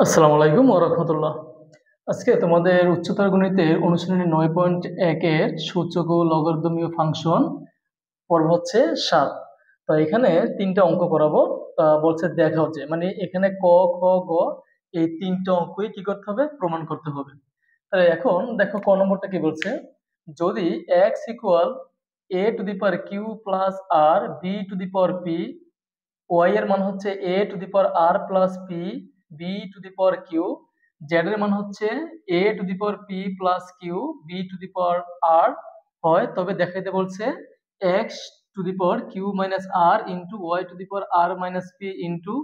আসসালামু আলাইকুম ওয়া রাহমাতুল্লাহ। আজকে তোমাদের উচ্চতর গণিতের অনুশীলনী 9.1 এর সূচক ও লগারিদমীয় ফাংশন পর্ব হচ্ছে 7। তো এখানে তিনটা অঙ্ক করাবো। বলছে দেখাও যে মানে এখানে ক, খ, গ এই তিনটা অঙ্কই কি করতে হবে, প্রমাণ করতে হবে। তাহলে এখন দেখো ক নম্বরটা কি বলছে, যদি x equal a to the power q plus r b to the power p, y এর মান হচ্ছে a to the power r plus p b to the power q, z এর মান হচ্ছে a to the power p plus q b to the power r হয়, তবে দেখাইতে বলছে x to the power q minus r into y to the power r minus p into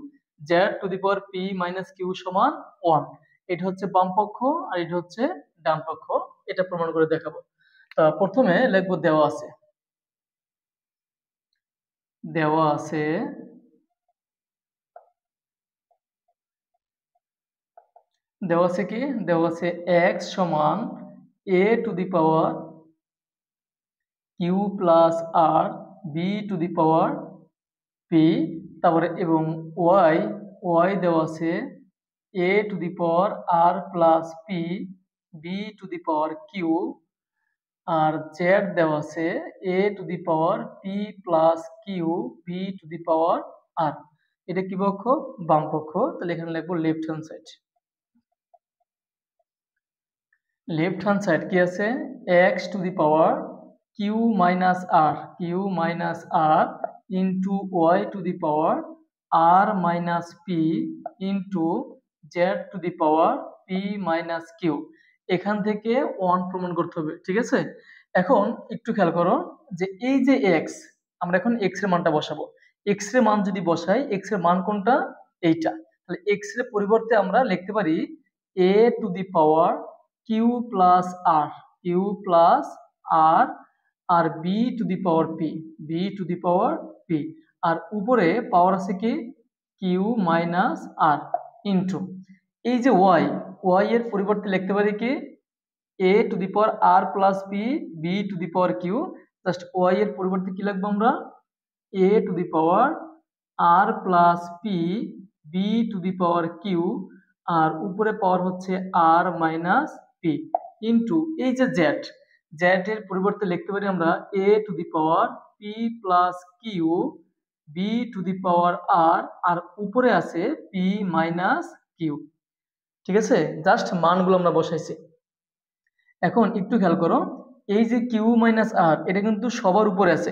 z to the power p minus q সমান 1। এটা হচ্ছে বাম পক্ষ আর এটা হচ্ছে ডান পক্ষ। এটা প্রমাণ করে দেখাবো। তা প্রথমে লিখবো দেওয়া আছে কি দেওয়া আছে x সমান a to the power q plus r b to the power p, তারপরে এবং y দেওয়া আছে a to the power r plus p b to the power Q, আর z দেওয়া আছে a to the power p plus q b to the power r. এটা কি পক্ষ? বাম পক্ষ। তাহলে এখানে লিখবো left hand side. Left hand side কি আছে, x to the power q minus r into y to the power r minus p into z to the power p minus q. এখান থেকে 1 প্রমাণ করতে হবে, ঠিক আছে। এখন একটু খেয়াল করো যে এই যে এক্স, আমরা এখন এক্স এর মানটা বসাবো। এক্স এর মান যদি বসাই, এক্স এর মান কোনটা? এইটা। তাহলে এক্স এর পরিবর্তে আমরা লিখতে পারি a to the power q plus r আর b to the power p, আর উপরে পাওয়ার আছে কি কিউ মাইনাস আর ইন্টু এই যে ওয়াই এর পরিবর্তে লিখতে পারি কি a to the power r plus p b to the power q. Just y এর পরিবর্তে কি লিখবো আমরা? A to the power r plus p b to the power Q, আর উপরে পাওয়ার হচ্ছে আর মাইনাস পি ইন্টু এই যে জেড এর পরিবর্তে লিখতে পারি আমরা a to the power p plus q b to the power r, আর উপরে আছে পি মাইনাস কিউ। ঠিক আছে, জাস্ট মানগুলো আমরা বসাইছি। এখন একটু খেয়াল করো, এই যে কিউ মাইনাস আর এটা কিন্তু সবার উপরে আছে,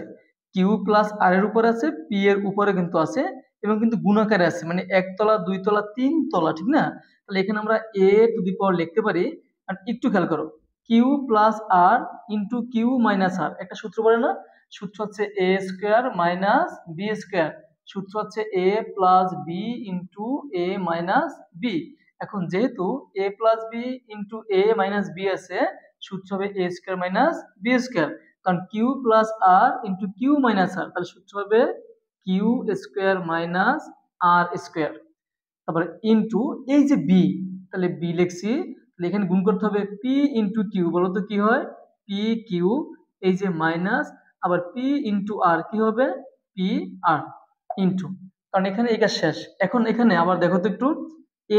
কিউ প্লাস আর এর উপরে আছে, পি এর উপরে কিন্তু আছে, এবং কিন্তু গুণাকারে আছে, মানে একতলা দুইতলা তিনতলা, ঠিক না? তাহলে এখানে আমরা এ টু দি পাওয়ার লিখতে পারি। আর একটু খেয়াল করো, কিউ প্লাস আর ইন্টু কিউ মাইনাস আর, একটা সূত্র বলে না? সূত্র হচ্ছে এ স্কোয়ার মাইনাস বি স্কোয়ার। সূত্র হচ্ছে এ plus b into a minus B. এখন যেহেতু এ plus b into a minus B আছে, সূত্র হবে এ স্কোয়ার মাইনাস বি স্কোয়ার। কারণ কিউ প্লাস আর ইন্টু কিউ মাইনাস আর, তাহলে সূত্র হবে Q square minus r square. তারপরে ইন্টু এই যে বি, তাহলে বি লিখছি, তাহলে এখানে গুণ করতে হবে পি ইন্টু কিউ। বলো তো কি হয়? পি কিউ, এই যে মাইনাস, আবার পি ইন্টু আর কি হবে? পি আর ইন্টু, কারণ এখানে এটা শেষ। এখন এখানে আবার দেখো তো একটু,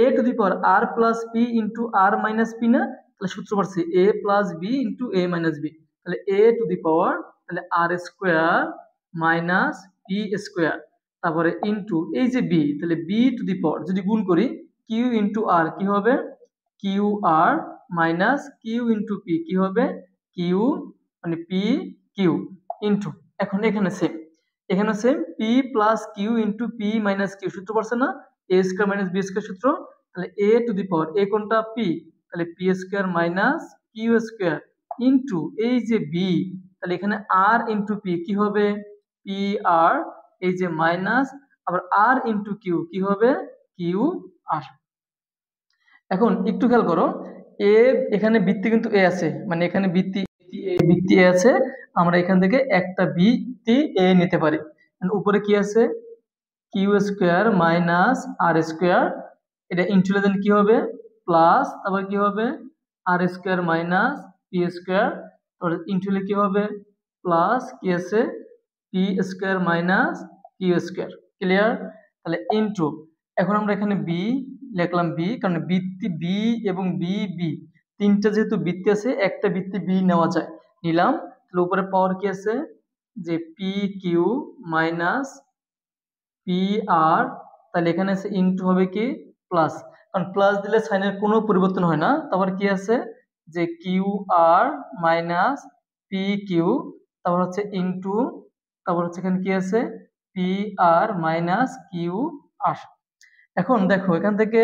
a to the power r plus p into r minus p না? তাহলে সূত্র পাচ্ছি a plus b into a minus b. তাহলে এ টু দি পাওয়ার তাহলে r square minus p square, তারপরে ইন্টু এই যে বি, তাহলে বি টু দি পাওয়ার যদি গুণ করি কিউ ইন্টু আর কি হবে? Q r minus q into p কি হবে? কিউ মানে পি কিউ ইন্টু, এখন এখানে same p plus q into p minus q সূত্র পড়ছে না? A square minus b square সূত্র। তাহলে এ টু দি পাওয়ার এ কোনটা? পি, তাহলে p square minus q square into এই যে বি, তাহলে এখানে আর ইন্টু পি কি হবে? পি আর, এই যে মাইনাস, আবার আর ইন্টু কিউ কি হবে? Q r. এখন একটু খেয়াল করো, এ এখানে বৃত্তি কিন্তু এ আছে, মানে এখানে বৃত্তি এ আছে, আমরা এখান থেকে একটা বৃত্তি এ নিতে পারি। উপরে কি আছে? Q square minus r square, এটা ইন্টুলেশন কি হবে? প্লাস, তারপর কি হবে? R square minus p square, ইন্টুলে কি হবে? প্লাস কি আছে? P square minus q square. Clear? তাহলে ইন্টু, এখন আমরা এখানে বি লিখলাম বি, কারণ বৃত্তি বি এবং বি বি তিনটা যেহেতু বৃত্তি আছে, একটা বৃত্তি বি নেওয়া যায়, নিলাম। তাহলে উপরে পাওয়ার কি আছে, যে পি কিউ মাইনাস পি আর, তাহলে এখানে আছে ইনটু হবে কি প্লাস, কারণ প্লাস দিলে সাইনের কোনো পরিবর্তন হয় না। তারপর কি আছে, যে q r minus p q, তারপর হচ্ছে ইনটু, তারপর হচ্ছে এখানে কি আছে p r minus q r. এখন দেখো এখান থেকে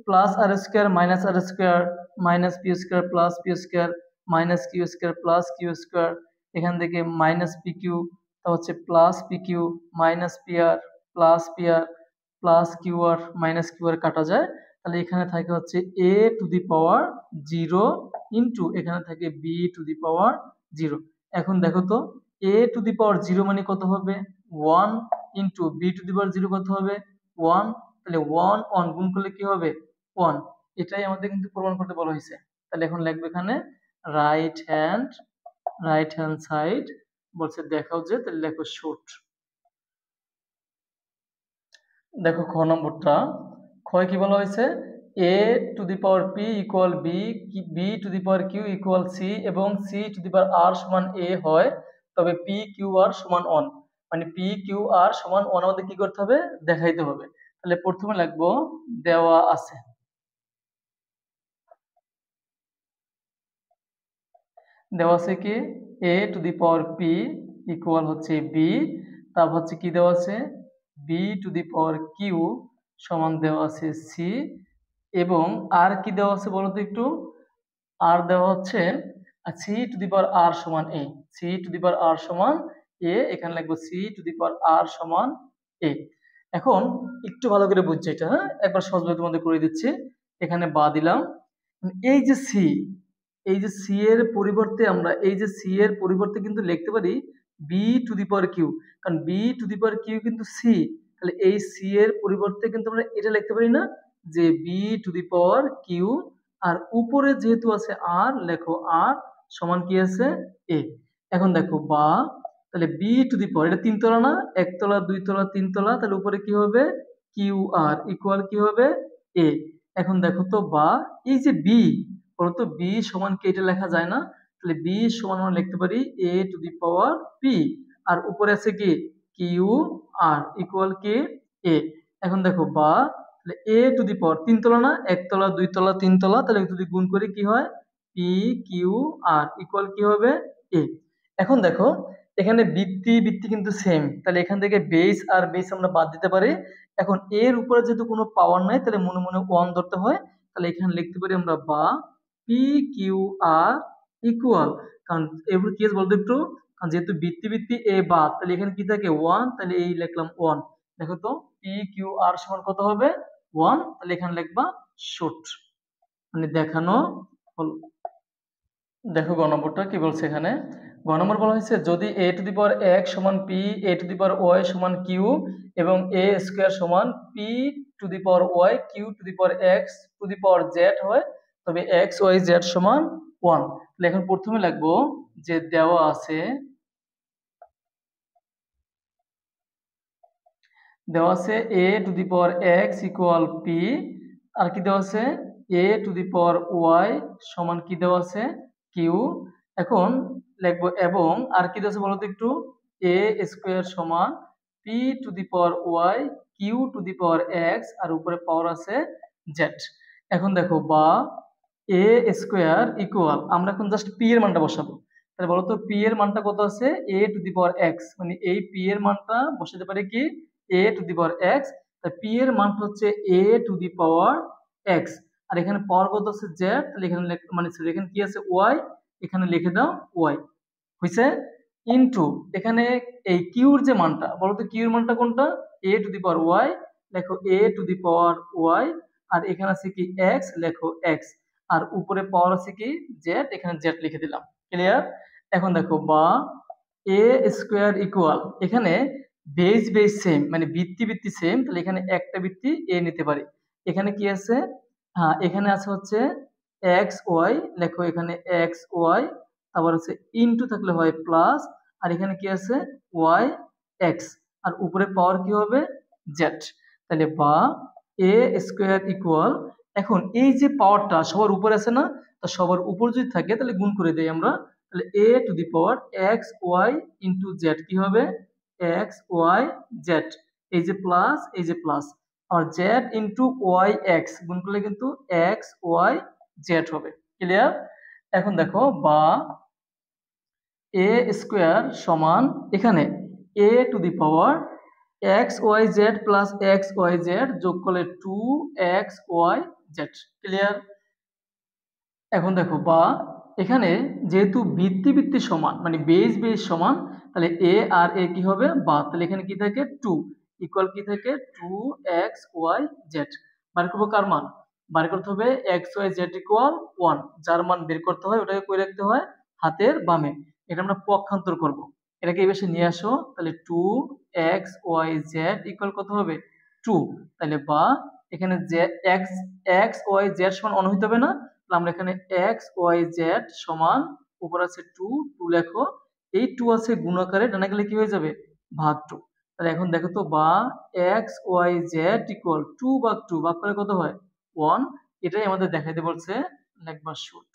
plus r square minus r square minus p square plus p square minus q square plus q square, এখান থেকে মাইনাস পি কিউ, তা হচ্ছে plus p q minus p r plus p r plus q r minus q r কাটা যায়। তাহলে এখানে থাকে হচ্ছে এ টু দি পাওয়ার 0 ইন্টু এখানে থাকে বি টু দি পাওয়ার 0। এখন দেখো তো এ টু দি পাওয়ার 0 মানে কত হবে 1, ইন্টু বি টু দি পাওয়ার 0 কত হবে 1, তাহলে 1 1 গুণ করলে কি হবে 1। এটাই আমাদের কিন্তু প্রমাণ করতে বলা হয়েছে। তাহলে এখন লিখবে এখানে রাইট হ্যান্ড সাইড বলছে দেখাও, যে তাহলে লেখো শুট। দেখো খ নম্বরটা, ক্ষয় কি বলা হয়েছে, a to the power p equal b, b to the power q equal c এবং c to the power r সমান এ হয়, তবে পি কিউ আর সমান 1, মানে পি কিউ আর সমান 1 আমাদের কি করতে হবে, দেখাইতে হবে। তাহলে প্রথমে লিখবো দেওয়া আছে, দেওয়া আছে কি a to the power p equal হচ্ছে বি, তারপর হচ্ছে কি দেওয়া আছে b to the power q সমান দেওয়া আছে সি, এবং আর কি দেওয়া আছে বলতো একটু, আর দেওয়া হচ্ছে C to the power r সমান এ, C to the power r সমান এ, এখানে লিখবো C to the power r সমান এ। এখন একটু ভালো করে বুঝছি এটা, হ্যাঁ একবার সহজভাবে তোমাদের করে দিচ্ছি। এখানে বা দিলাম, এই যে সি, এই যে সি এর পরিবর্তে আমরা এই যে সি এর পরিবর্তে কিন্তু লিখতে পারি B to the power Q, কারণ B to the power Q কিন্তু সি, তাহলে এই সি এর পরিবর্তে কিন্তু আমরা এটা লিখতে পারি না, যে B to the power Q, আর উপরে যেহেতু আছে আর, লেখো আর সমান কি আছে এ। এখন দেখো বা, তাহলে বি টু দি পাওয়ার, এটা তিনতলা না, একতলা দুইতলা তিনতলা, তাহলে উপরে কি হবে কিউ আর ইকুয়াল কি হবে এ। এখন দেখো তো বা, এই যে বি বলতো বি সমান কি এটা লেখা যায় না, তাহলে বি সমান আমরা লিখতে পারি a to the power p, আর উপরে আছে কি কিউ আর ইকুয়াল কি এ। এখন দেখো বা, তাহলে এ টু দি পাওয়ার তিনতলা না, একতলা দুইতলা তিনতলা, তাহলে যদি গুণ করি কি হয় পি কিউ আর ইকুয়াল কি হবে এ। এখন দেখো এখানে বৃত্তি বৃত্তি কিন্তু সেম, তাহলে এখান থেকে বেস আর বেস আমরা বাদ দিতে পারি। এখন এর উপরে যেহেতু কোনো পাওয়ার নাই, তাহলে মনে মনে 1 ধরতে হয়, তাহলে এখানে লিখতে পারি আমরা বা পি কিউ আর ইকুয়াল, কারণ এবার কি আছে বলতো একটু, কারণ যেহেতু বৃত্তি বৃত্তি এ বাদ, তাহলে এখানে কি থাকে 1, তাহলে এই লিখলাম 1। দেখো তো পি কিউ আর সমান কত হবে 1, তাহলে এখানে লিখবা শুট, মানে দেখানো হলো। দেখো গ নম্বরটা কি বলছে এখানে, গ নম্বর বলা হয়েছে যদি a to the power x সমান p, a to the power y সমান কিউ এবং এ স্কোয়ার সমান P to the power Y Q to the power x to the power z হয়, তবে এক্স ওয়াই জেড সমান 1। তাহলে এখন প্রথমে লিখবো যে দেওয়া আছে, দেওয়া আছে A to the power X equal P, আর কি দেওয়া আছে A to the power y সমান কি দেওয়া আছে কিউ। এখন লিখবো এবং আর কি দেওয়া আছে বলতো একটু, এ স্কোয়ার সমান P to the power Y Q to the power X, আর উপরে পাওয়ার আছে জেড। এখন দেখো বা এ স্কোয়ার ইকুয়াল, আমরা এখন জাস্ট পি এর মানটা বসাবো। তাহলে বলতো পি এর মানটা কত আছে A to the power x, মানে এই পি এর মানটা বসাতে পারে কি a to the power x, তাহলে পি এর মান হচ্ছে এ টু দি পাওয়ার এক্স, আর এখানে পাওয়ার কত আছে জেড, তাহলে এখানে মানে এখানে কি আছে ওয়াই, এখানে লিখে দাও ওয়াই হয়েছে, ইনটু এখানে এই কিউর যে মানটা বলতো কিউর মানটা কোনটা এ টু দি পাওয়ার ওয়াই, লেখো এ টু দি পাওয়ার ওয়াই, আর এখানে আছে কি এক্স, লেখো এক্স, আর উপরে পাওয়ার আছে কি জেড, এখানে জেড লিখে দিলাম। ক্লিয়ার? এখন দেখো বা এ স্কোয়ার ইকুয়াল, এখানে বেস বেস সেম, মানে বৃত্তি বৃত্তি সেম, তাহলে এখানে একটা বৃত্তি এ নিতে পারি। এখানে কি আছে, হ্যাঁ এখানে আছে হচ্ছে এক্স ওয়াই, লেখো এখানে এক্স ওয়াই, তারপর হচ্ছে ইনটু থাকলে হয় প্লাস, আর এখানে কি আছে ওয়াই এক্স, আর উপরে পাওয়ার কি হবে জেড। তাহলে বা এ স্কোয়ার ইকুয়াল, এখন এই যে পাওয়ারটা সবার উপরে আছে না, তো সবার উপর যদি থাকে তাহলে গুণ করে দেই আমরা, তাহলে এ to the power X Y into Z কি হবে, এক্স ওয়াই জেড, এই যে প্লাস এই যে প্লাস, আর জেড ইন্টু ওয়াই এক্স গুণ করলে কিন্তু এক্স ওয়াই জেড হবে। ক্লিয়ার? এখন দেখো বা এ স্কোয়ার সমান এখানে A to the power X Y Z plus X Y Z যোগ করলে 2xyz। ক্লিয়ার? এখন দেখো বা এখানে যেহেতু ভিত্তি ভিত্তি সমান মানে বেস বেস সমান, তাহলে এ আর এ কি হবে বা, তাহলে এখানে কি থাকে 2 ইকুয়াল কি থাকে 2xyz। বার করবো কার মান? বার করতে হবে xyz ইকুয়াল 1, যার মান বের করতে হয় ওটাকে কই রাখতে হয় হাতের বামে। এটা আমরা পক্ষান্তর করব, এটাকে এই পাশে নিয়ে আসো, তাহলে 2xyz ইকুয়াল কত হবে 2। তাহলে বা এখানে যে xyz সমান অনহিত হবে না, তাহলে আমরা এখানে xyz সমান উপর আছে 2, 2 লেখো, এই 2 আছে গুণ আকারে, ডানে গেলে কি হয়ে যাবে ভাগ 2। তাহলে এখন দেখো তো বা xyz ইকুয়াল 2 ভাগ 2 ভাগ করে কত হয় 1, এটাই আমাদের দেখাইতে বলছে, লেখবা শুট।